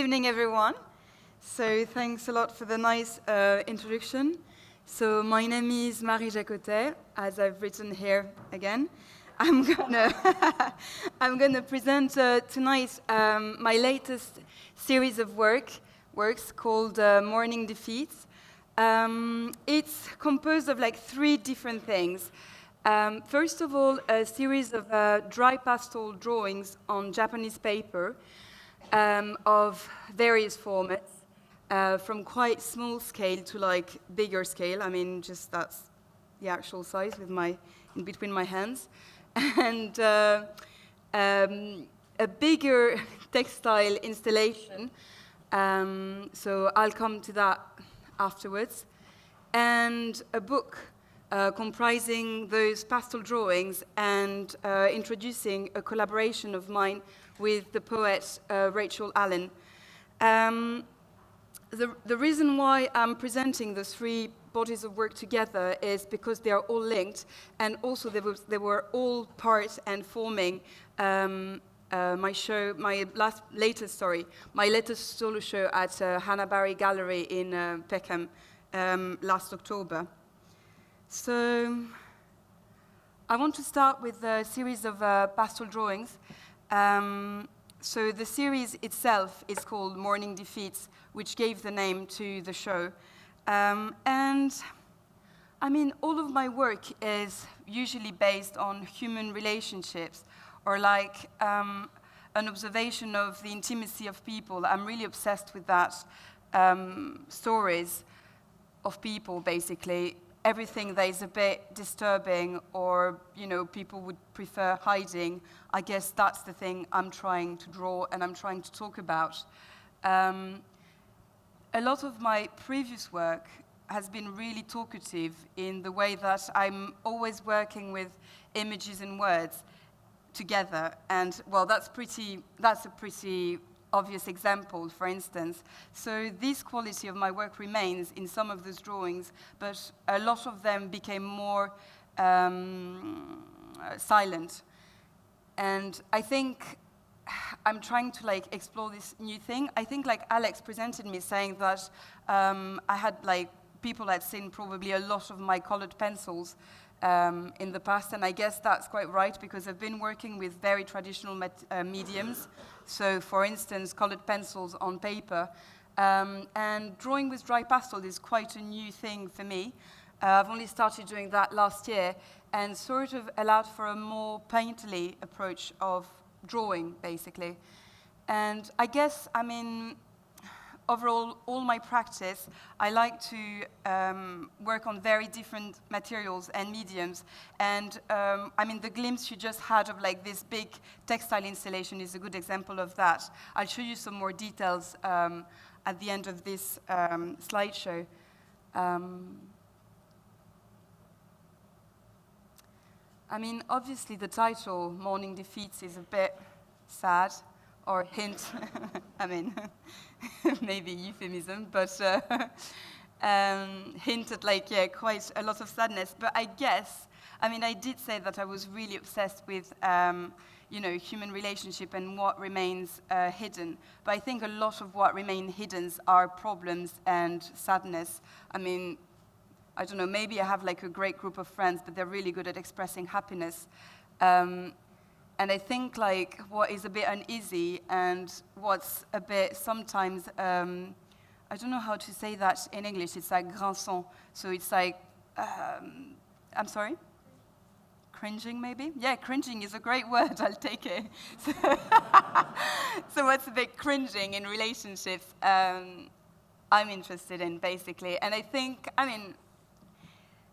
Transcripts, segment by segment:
evening, everyone. So thanks a lot for the nice introduction. So my name is Marie Jacotey, as I've written here again. I'm gonna present tonight my latest series of works called Mourning Defeats. It's composed of like 3 different things. First of all, a series of dry pastel drawings on Japanese paper of various formats, from quite small scale to like bigger scale. I mean, just that's the actual size with in between my hands, and a bigger textile installation. So I'll come to that afterwards, and a book comprising those pastel drawings and introducing a collaboration of mine with the poet Rachael Allen. The reason why I'm presenting the 3 bodies of work together is because they are all linked, and also they were all part and forming my latest solo show at Hannah Barry Gallery in Peckham last October. So I want to start with a series of pastel drawings. So the series itself is called Mourning Defeats, which gave the name to the show. And I mean, all of my work is usually based on human relationships, or like an observation of the intimacy of people. I'm really obsessed with that. Stories of people, basically. Everything that is a bit disturbing, or people would prefer hiding. I guess that's the thing I'm trying to draw and I'm trying to talk about. A lot of my previous work has been really talkative in the way that I'm always working with images and words together. And well, that's a pretty obvious example, for instance. So this quality of my work remains in some of those drawings, but a lot of them became more silent. And I think I'm trying to like explore this new thing. I think like Alex presented me saying that I had like people had seen probably a lot of my colored pencils in the past, and I guess that's quite right, because I've been working with very traditional mediums. So, for instance, colored pencils on paper, and drawing with dry pastel is quite a new thing for me. I've only started doing that last year, and sort of allowed for a more painterly approach of drawing, basically. And I guess, I mean, overall, all my practice, I like to work on very different materials and mediums. And I mean, the glimpse you just had of like this big textile installation is a good example of that. I'll show you some more details at the end of this slideshow. I mean, obviously the title, Mourning Defeats, is a bit sad, or hint, I mean, maybe euphemism, but hint at like, yeah, quite a lot of sadness. But I guess, I mean, I did say that I was really obsessed with, human relationship and what remains hidden. But I think a lot of what remain hidden are problems and sadness. I mean, I don't know, maybe I have like a great group of friends, but they're really good at expressing happiness. And I think like what is a bit uneasy and what's a bit sometimes, I don't know how to say that in English, it's like grinçant. So it's like, I'm sorry? Cringing, maybe? Yeah, cringing is a great word, I'll take it. So what's a bit cringing in relationships, I'm interested in, basically. And I think, I mean,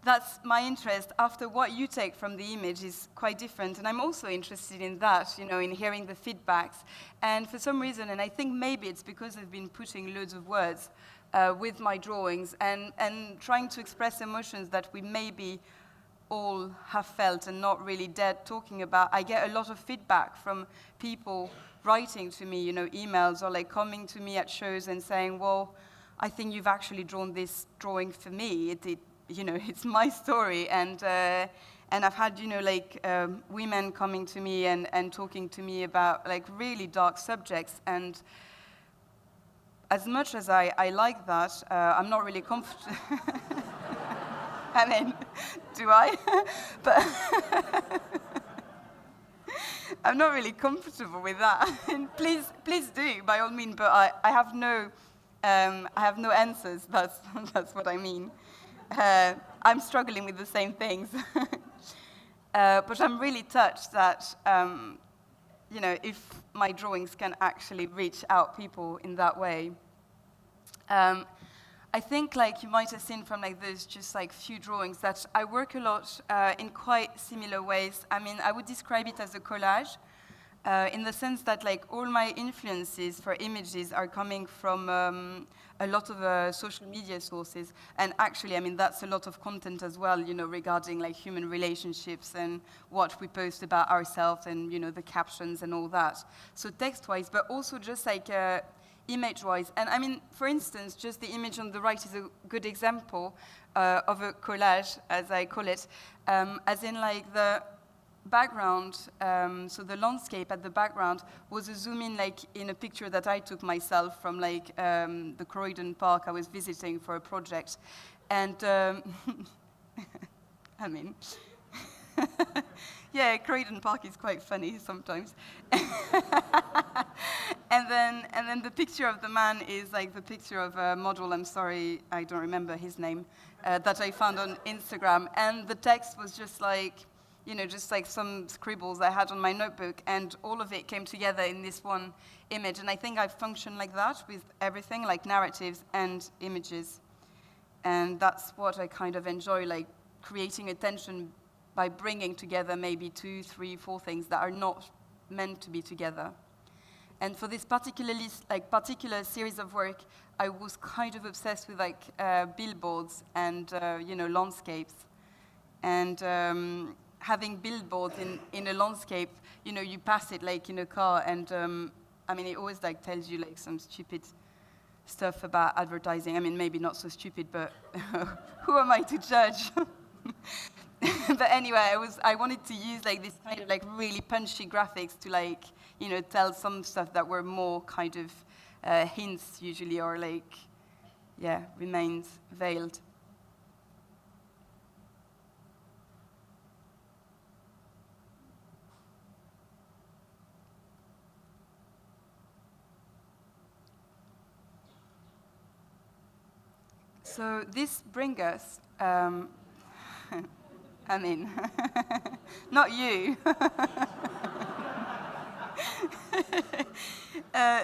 that's my interest. After what you take from the image is quite different, and I'm also interested in that, in hearing the feedbacks. And for some reason, and I think maybe it's because I've been putting loads of words with my drawings and trying to express emotions that we maybe all have felt and not really dared talking about. I get a lot of feedback from people writing to me, emails, or like coming to me at shows and saying, well, I think you've actually drawn this drawing for me. It's my story, and I've had, women coming to me and talking to me about like really dark subjects, and as much as I like that, I'm not really comfortable. I mean, do I? But I'm not really comfortable with that. And please do, by all means. But I have no answers. That's what I mean. I'm struggling with the same things. But I'm really touched that if my drawings can actually reach out people in that way. I think you might have seen from those just few drawings that I work a lot in quite similar ways. I mean, I would describe it as a collage in the sense that all my influences for images are coming from a lot of social media sources. And actually, I mean, that's a lot of content as well, regarding human relationships and what we post about ourselves and, the captions and all that. So text-wise, but also just image-wise. And I mean, for instance, just the image on the right is a good example of a collage, as I call it, as in the background, so the landscape at the background was a zoom in a picture that I took myself from the Croydon Park I was visiting for a project. And I mean, yeah, Croydon Park is quite funny sometimes. And then the picture of the man is the picture of a model, I'm sorry, I don't remember his name, that I found on Instagram. And the text was just just some scribbles I had on my notebook, and all of it came together in this one image. And I think I function like that with everything, narratives and images. And that's what I kind of enjoy, creating attention by bringing together maybe 2, 3, 4 things that are not meant to be together. And for this particular series of work, I was kind of obsessed with billboards and landscapes. And having billboards in a landscape, you pass it in a car, and I mean, it always tells you some stupid stuff about advertising. I mean, maybe not so stupid, but who am I to judge? But anyway, I wanted to use this kind of really punchy graphics to tell some stuff that were more kind of hints usually, or remains veiled. So this brings us, I mean, not you.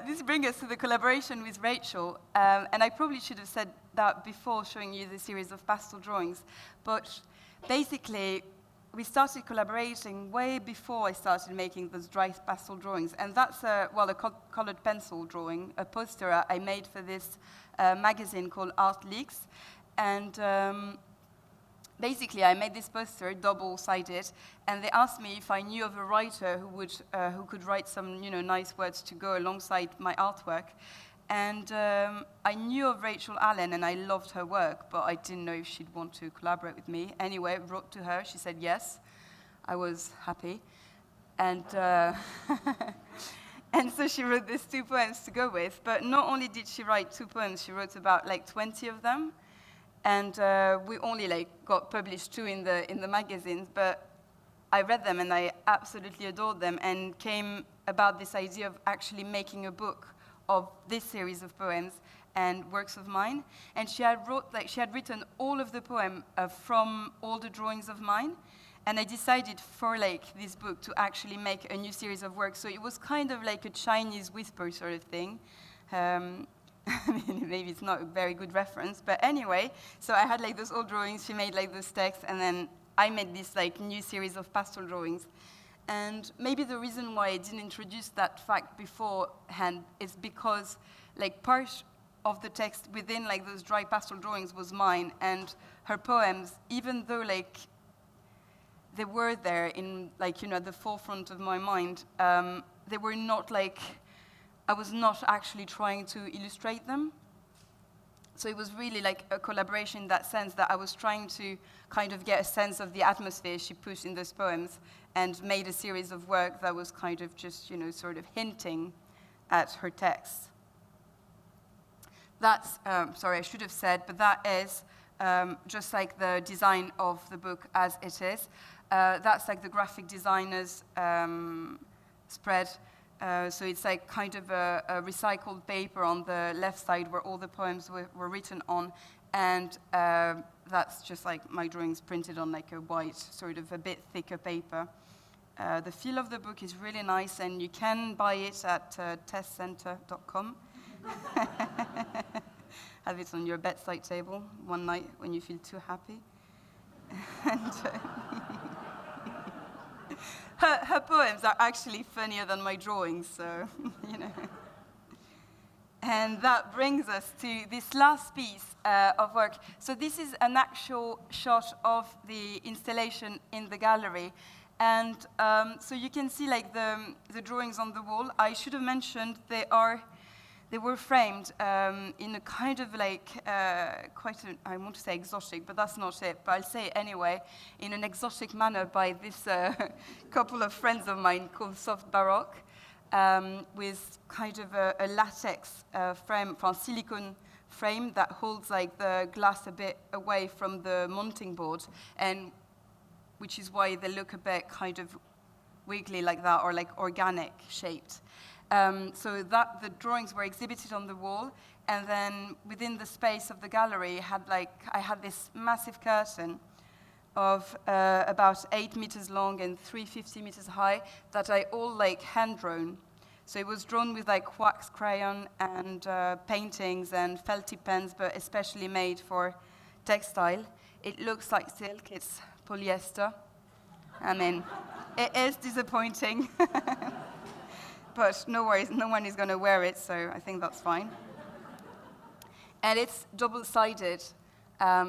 This brings us to the collaboration with Rachael, and I probably should have said that before showing you the series of pastel drawings, but basically we started collaborating way before I started making those dry pastel drawings, and that's a colored pencil drawing, a poster I made for this magazine called Art Leaks, and basically, I made this poster, double-sided, and they asked me if I knew of a writer who could write some, nice words to go alongside my artwork. And I knew of Rachael Allen, and I loved her work, but I didn't know if she'd want to collaborate with me. Anyway, I wrote to her. She said yes. I was happy. And and so she wrote these 2 poems to go with. But not only did she write 2 poems, she wrote about 20 of them. And we only got published 2 in the magazines, but I read them and I absolutely adored them, and came about this idea of actually making a book of this series of poems and works of mine. And she had written all of the poem from all the drawings of mine, and I decided for this book to actually make a new series of works. So it was kind of like a Chinese whisper sort of thing. I mean, maybe it's not a very good reference, but anyway, so I had those old drawings, she made those texts, and then I made this new series of pastel drawings. And maybe the reason why I didn't introduce that fact beforehand is because part of the text within those dry pastel drawings was mine, and her poems, even though they were there in at the forefront of my mind, they were not I was not actually trying to illustrate them. So it was really a collaboration in that sense, that I was trying to kind of get a sense of the atmosphere she put in those poems, and made a series of work that was kind of just, sort of hinting at her text. that's, sorry, I should have said, but that is just like the design of the book as it is. That's like the graphic designer's spread. So it's like kind of a recycled paper on the left side where all the poems were written on, and that's just like my drawings printed on like a white, sort of a bit thicker paper. The feel of the book is really nice, and you can buy it at testcenter.com. Have it on your bedside table one night when you feel too happy. And, her poems are actually funnier than my drawings, so, you know. And that brings us to this last piece of work. So this is an actual shot of the installation in the gallery. And so you can see like the drawings on the wall. I should have mentioned they were framed in a kind of like quite an, I want to say exotic, but that's not it, but I'll say it anyway, in an exotic manner by this couple of friends of mine called Soft Baroque, with kind of a latex frame, from silicone frame that holds like the glass a bit away from the mounting board, and which is why they look a bit kind of wiggly like that, or like organic shaped. So that the drawings were exhibited on the wall, and then within the space of the gallery, I had this massive curtain of about 8 meters long and 350 meters high that I all like hand drawn. So it was drawn with like wax crayon and paintings and felty pens, but especially made for textile. It looks like silk. It's polyester. I mean, it is disappointing. But no worries, no one is going to wear it, so I think that's fine. And it's double-sided,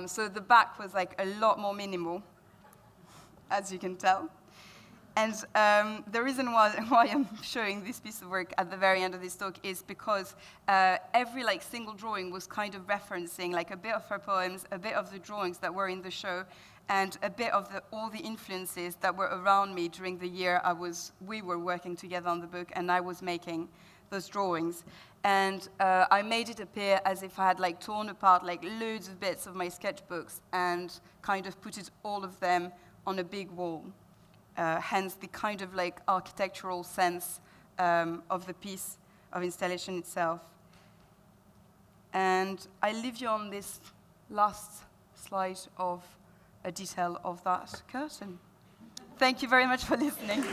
so the back was like a lot more minimal, as you can tell. And the reason why I'm showing this piece of work at the very end of this talk is because every like single drawing was kind of referencing like a bit of her poems, a bit of the drawings that were in the show, and a bit of all the influences that were around me during the year we were working together on the book, and I was making those drawings. And I made it appear as if I had like torn apart like loads of bits of my sketchbooks and kind of put all of them on a big wall. Hence the kind of like architectural sense of the piece of installation itself. And I leave you on this last slide of a detail of that curtain. Thank you very much for listening.